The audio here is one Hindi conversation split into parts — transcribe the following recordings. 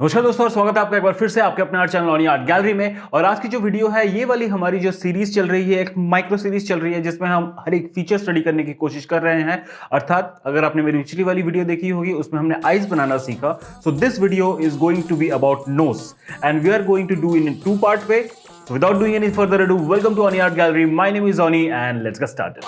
नमस्कार दोस्तों और स्वागत है आपका एक बार फिर से आपके अपने art channel Oni art gallery में। और आज की जो वीडियो है ये वाली हमारी जो सीरीज चल रही है, एक माइक्रो सीरीज चल रही है जिसमें हम हर एक फीचर स्टडी करने की कोशिश कर रहे हैं। अर्थात अगर आपने मेरी पिछली वाली वीडियो देखी होगी उसमें हमने आईज बनाना सीखा। So this video is going to be about nose and we are going to do in two part way. Without doing any further ado, welcome to Onnie art gallery. My name is Onnie and let's get started.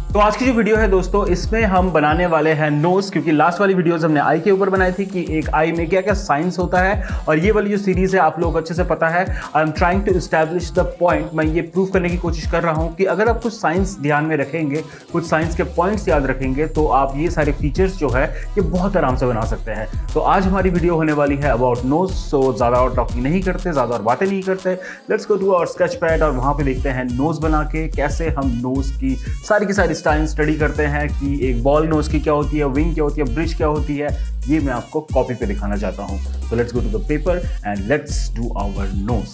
तो आज की जो वीडियो है दोस्तों, इसमें हम बनाने वाले हैं नोज, क्योंकि लास्ट वाली वीडियोस हमने आई के ऊपर बनाई थी कि एक आई में क्या क्या साइंस होता है। और ये वाली जो सीरीज है आप लोगों को अच्छे से पता है। I am trying to establish the point. मैं ये प्रूव करने की कोशिश कर रहा हूं कि अगर आप कुछ साइंस ध्यान में रखेंगे, कुछ साइंस के पॉइंट्स याद रखेंगे, तो आप ये सारे फीचर्स जो है ये बहुत आराम से बना सकते हैं। तो आज हमारी वीडियो होने वाली है अबाउट नोज। सो ज़्यादा और टॉकिंग नहीं करते, ज़्यादा और बातें नहीं करते, let's go to our sketch pad और वहाँ पे देखते हैं नोज बना के कैसे हम नोज की सारी स्टाइल स्टडी करते हैं कि एक बॉल नोज की क्या होती है, विंग क्या होती है, ब्रिज क्या होती है। ये मैं आपको कॉपी पे दिखाना चाहता हूं। तो let's go to the paper and let's do our notes.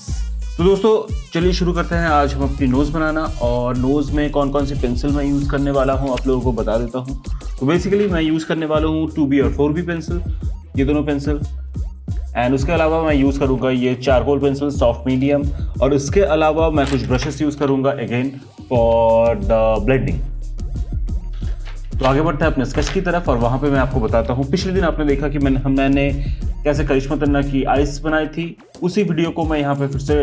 तो दोस्तों चलिए शुरू करते हैं आज हम अपनी नोज बनाना। और नोज में कौन कौन सी पेंसिल मैं यूज़ करने वाला हूं आप लोगों को बता देता हूं। तो बेसिकली मैं यूज़ करने वाला हूं 2B और 4B पेंसिल, ये दोनों पेंसिल। एंड उसके अलावा मैं यूज़ करूँगा ये चारकोल पेंसिल सॉफ्ट मीडियम। और उसके अलावा मैं कुछ ब्रशेस यूज़ करूँगा अगेन फॉर द ब्लेंडिंग। तो आगे बढ़ते हैं अपने स्केच की तरफ और वहाँ पे मैं आपको बताता हूँ। पिछले दिन आपने देखा कि मैंने कैसे करिश्मा तन्ना की आइस बनाई थी। उसी वीडियो को मैं यहाँ पे फिर से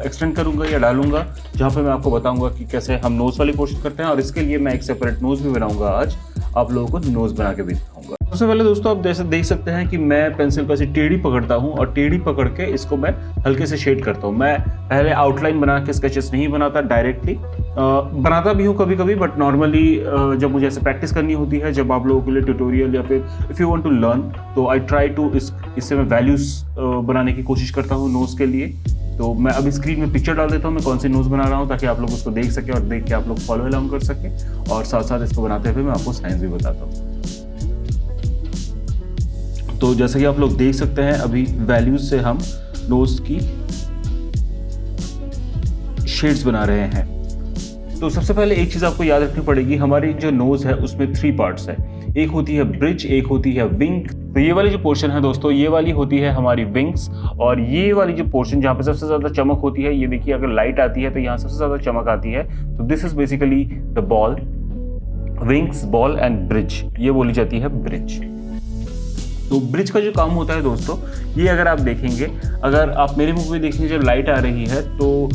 एक्सटेंड करूँगा या डालूंगा, जहाँ पे मैं आपको बताऊँगा कि कैसे हम नोज़ वाली कोशिश करते हैं। और इसके लिए मैं एक सेपरेट नोज़ भी बनाऊँगा आज, आप लोगों को नोज़ बना के भी दिखाऊंगा। सबसे पहले दोस्तों आप जैसे देख सकते हैं कि मैं पेंसिल को ऐसे टेढ़ी पकड़ता हूँ और टेढ़ी पकड़ के इसको मैं हल्के से शेड करता हूँ। मैं पहले आउटलाइन बना के स्केचेस नहीं बनाता, डायरेक्टली बनाता भी हूँ कभी कभी, बट नॉर्मली जब मुझे ऐसे प्रैक्टिस करनी होती है, जब आप लोगों के लिए ट्यूटोरियल या फिर if you want to learn, तो आई ट्राई टू इससे मैं वैल्यूज बनाने की कोशिश करता हूँ नोज़ के लिए। तो मैं अभी स्क्रीन में पिक्चर डाल देता हूँ मैं कौन सी नोज़ बना रहा हूँ, ताकि आप लोग उसको देख सकें और देख के आप लोग फॉलो अलाउंग कर सकें। और साथ साथ इसको बनाते हुए मैं आपको साइंस भी बताता हूँ। तो जैसे कि आप लोग देख सकते हैं अभी वैल्यूज से हम नोज़ की शेड्स बना रहे हैं। तो सबसे पहले एक चीज़ आपको याद रखनी पड़ेगी, हमारी जो नोज़ है उसमें 3 पार्ट्स है। एक होती है ब्रिज, एक होती है विंग। तो ये वाली जो पोर्शन है दोस्तों, ये वाली होती है हमारी विंग्स। और ये वाली जो पोर्शन जहाँ पे सबसे ज़्यादा चमक होती है, ये देखिए अगर लाइट आती है तो यहाँ सबसे ज़्यादा चमक आती है। तो this is basically the ball, wings, ball and bridge, ये बोली जाती है ब्रिज। तो ब्रिज का जो काम होता है दोस्तों, ये अगर आप देखेंगे, अगर आप मेरे मुंह में देखेंगे जब लाइट आ रही है तो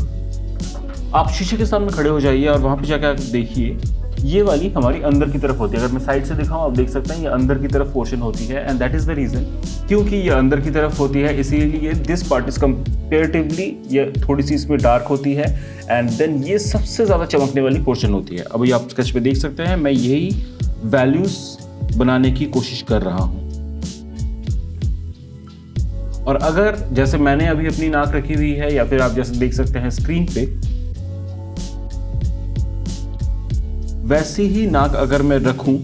आप शीशे के सामने खड़े हो जाइए और वहाँ पे जाकर आप देखिए, ये वाली हमारी अंदर की तरफ होती है। अगर मैं साइड से दिखाऊं आप देख सकते हैं ये अंदर की तरफ पोर्शन होती है। And that is the reason, क्योंकि ये अंदर की तरफ होती है इसीलिए दिस पार्ट इज कंपेरेटिवली ये थोड़ी सी इसमें डार्क होती है। एंड देन ये सबसे ज़्यादा चमकने वाली पोर्शन होती है। अभी आप स्केच पे देख सकते हैं मैं यही वैल्यूज बनाने की कोशिश कर रहा हूँ। और अगर जैसे मैंने अभी अपनी नाक रखी हुई है, या फिर आप जैसे देख सकते हैं स्क्रीन पे, वैसी ही नाक अगर मैं रखूं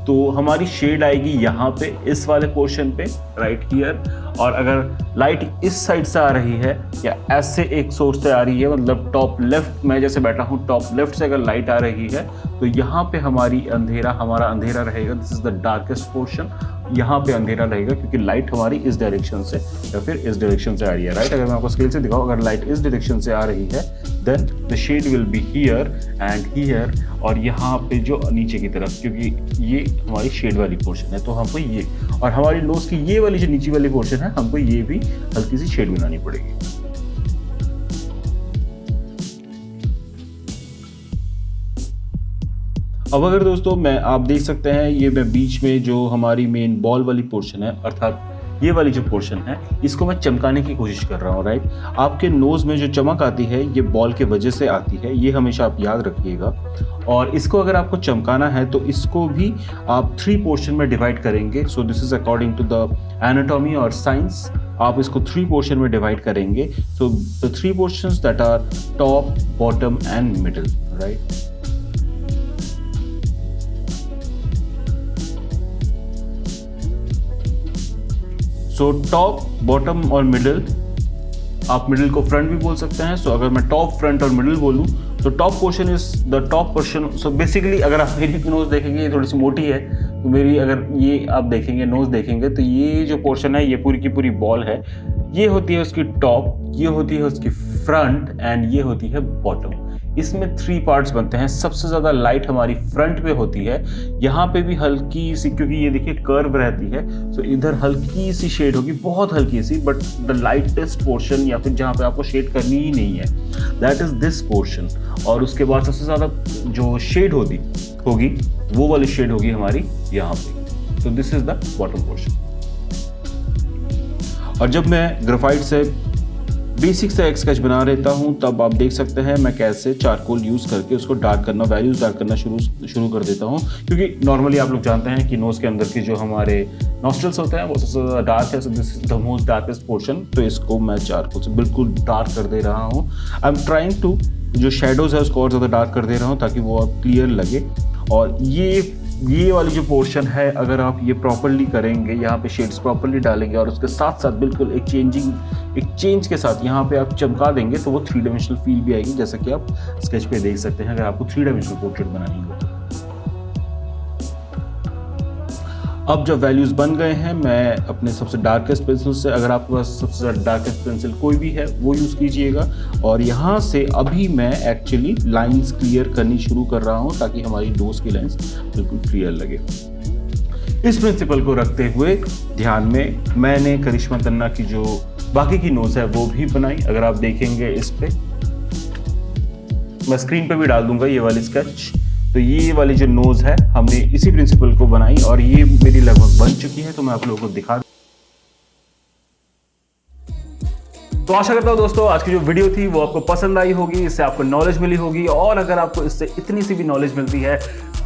तो हमारी शेड आएगी यहाँ पे, इस वाले पोर्शन पे, राइट हियर। और अगर लाइट इस साइड से आ रही है या ऐसे एक सोर्स से आ रही है, मतलब टॉप लेफ्ट, मैं जैसे बैठा हूँ टॉप लेफ्ट से अगर लाइट आ रही है तो यहाँ पे हमारा अंधेरा रहेगा। This is the darkest portion. यहाँ पे अंधेरा रहेगा क्योंकि लाइट हमारी इस डायरेक्शन से या फिर इस डायरेक्शन से आ रही है, राइट। अगर मैं आपको स्केल से दिखाऊं, अगर लाइट इस डायरेक्शन से आ रही है then the shade will be here and here, और यहाँ पे जो नीचे की तरफ, क्योंकि ये हमारी शेड वाली पोर्शन है तो हमको ये, और हमारी नोज की ये वाली जो नीचे वाली पोर्शन है, हमको ये भी हल्की सी शेड बनानी पड़ेगी। अब अगर दोस्तों आप देख सकते हैं ये मैं बीच में जो हमारी मेन बॉल वाली पोर्शन है, अर्थात ये वाली जो पोर्शन है, इसको मैं चमकाने की कोशिश कर रहा हूँ, राइट। आपके नोज़ में जो चमक आती है ये बॉल के वजह से आती है, ये हमेशा आप याद रखिएगा। और इसको अगर आपको चमकाना है तो इसको भी आप 3 पोर्शन में डिवाइड करेंगे। So this is according to the anatomy और साइंस, आप इसको 3 पोर्शन में डिवाइड करेंगे। So the 3 portions that are top, bottom and middle, right. So top, bottom और मिडल आप मिडिल को फ्रंट भी बोल सकते हैं। सो अगर मैं टॉप, फ्रंट और मिडिल बोलूँ तो top portion is the top portion. So basically अगर आप मेरी नोज देखेंगे ये थोड़ी सी मोटी है, तो मेरी अगर ये आप देखेंगे नोज देखेंगे तो ये जो पोर्शन है ये पूरी की पूरी बॉल है। ये होती है उसकी टॉप, ये होती है उसकी फ्रंट एंड ये होती है बॉटम। इसमें 3 पार्ट्स बनते हैं। सबसे ज़्यादा लाइट हमारी फ्रंट पे होती है, यहाँ पे भी हल्की सी, क्योंकि ये देखिए कर्व रहती है, सो इधर हल्की सी शेड होगी, बहुत हल्की सी, बट द लाइटेस्ट पोर्शन या फिर जहाँ पे आपको शेड करनी ही नहीं है, दैट इज दिस पोर्शन। और उसके बाद सबसे ज़्यादा जो शेड होगी वो वाली शेड होगी हमारी यहाँ पे। तो this is the bottom portion. और जब मैं ग्रेफाइट से बेसिक से एक स्केच बना रहता हूँ तब आप देख सकते हैं मैं कैसे चारकोल यूज़ करके उसको डार्क करना, वैल्यूज डार्क करना शुरू कर देता हूँ। क्योंकि नॉर्मली आप लोग जानते हैं कि नोज़ के अंदर की जो हमारे नॉस्ट्रल्स होते हैं वो सबसे ज़्यादा डार्क है। सो this is the most darkest portion. तो इसको मैं चारकोल से बिल्कुल डार्क कर दे रहा हूँ। आई एम ट्राइंग टू जो शेडोज़ है उसको और ज़्यादा डार्क कर दे रहा हूँ ताकि वो और क्लियर लगे। और ये वाली जो पोर्शन है अगर आप ये प्रॉपरली करेंगे, यहाँ पे शेड्स प्रॉपरली डालेंगे और उसके साथ साथ बिल्कुल एक चेंज के साथ यहाँ पे आप चमका देंगे तो वो 3 डायमेंशनल फील भी आएगी, जैसा कि आप स्केच पे देख सकते हैं अगर आपको 3 डायमेंशनल पोर्ट्रेट बनानी हो तो। अब जब वैल्यूज बन गए हैं, मैं अपने सबसे डार्केस्ट पेंसिल से, अगर आपके पास सबसे डार्केस्ट पेंसिल कोई भी है वो यूज़ कीजिएगा। और यहाँ से अभी मैं एक्चुअली लाइंस क्लियर करनी शुरू कर रहा हूँ ताकि हमारी नोज की लाइंस बिल्कुल क्लियर लगे। इस प्रिंसिपल को रखते हुए ध्यान में मैंने करिश्मा तन्ना की जो बाकी की नोज है वो भी बनाई। अगर आप देखेंगे इस पे, मैं स्क्रीन पे भी डाल दूंगा ये वाली स्केच। तो ये वाली जो नोज है हमने इसी प्रिंसिपल को बनाई और ये मेरी लगभग बन चुकी है, तो मैं आप लोगों को दिखा। तो आशा करता हूं दोस्तों आज की जो वीडियो थी वो आपको पसंद आई होगी, इससे आपको नॉलेज मिली होगी। और अगर आपको इससे इतनी सी भी नॉलेज मिलती है,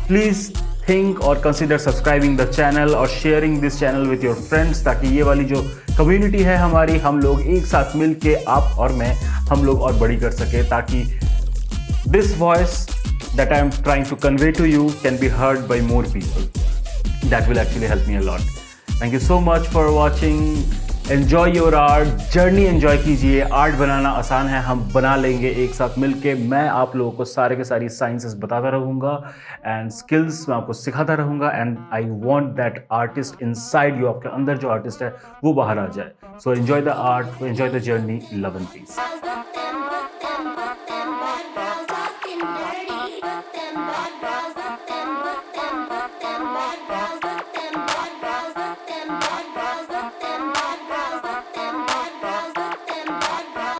प्लीज थिंक और कंसीडर सब्सक्राइबिंग द चैनल और sharing this channel with your friends, ताकि ये वाली जो कम्युनिटी है हमारी, हम लोग एक साथ मिल के, आप और मैं, हम लोग और बड़ी कर सके, ताकि this voice that I am trying to convey to you can be heard by more people. That will actually help me a lot. Thank you so much for watching. Enjoy your art. Journey enjoy कीजिए। आर्ट बनाना आसान है, हम बना लेंगे एक साथ मिलके। मैं आप लोगों को सारे के सारी साइंसेस बताता रहूँगा एंड स्किल्स मैं आपको सिखाता रहूँगा। And I want that artist inside you, आपके अंदर जो आर्टिस्ट है वो बाहर आ जाए। So enjoy the art, enjoy the journey, love and piece.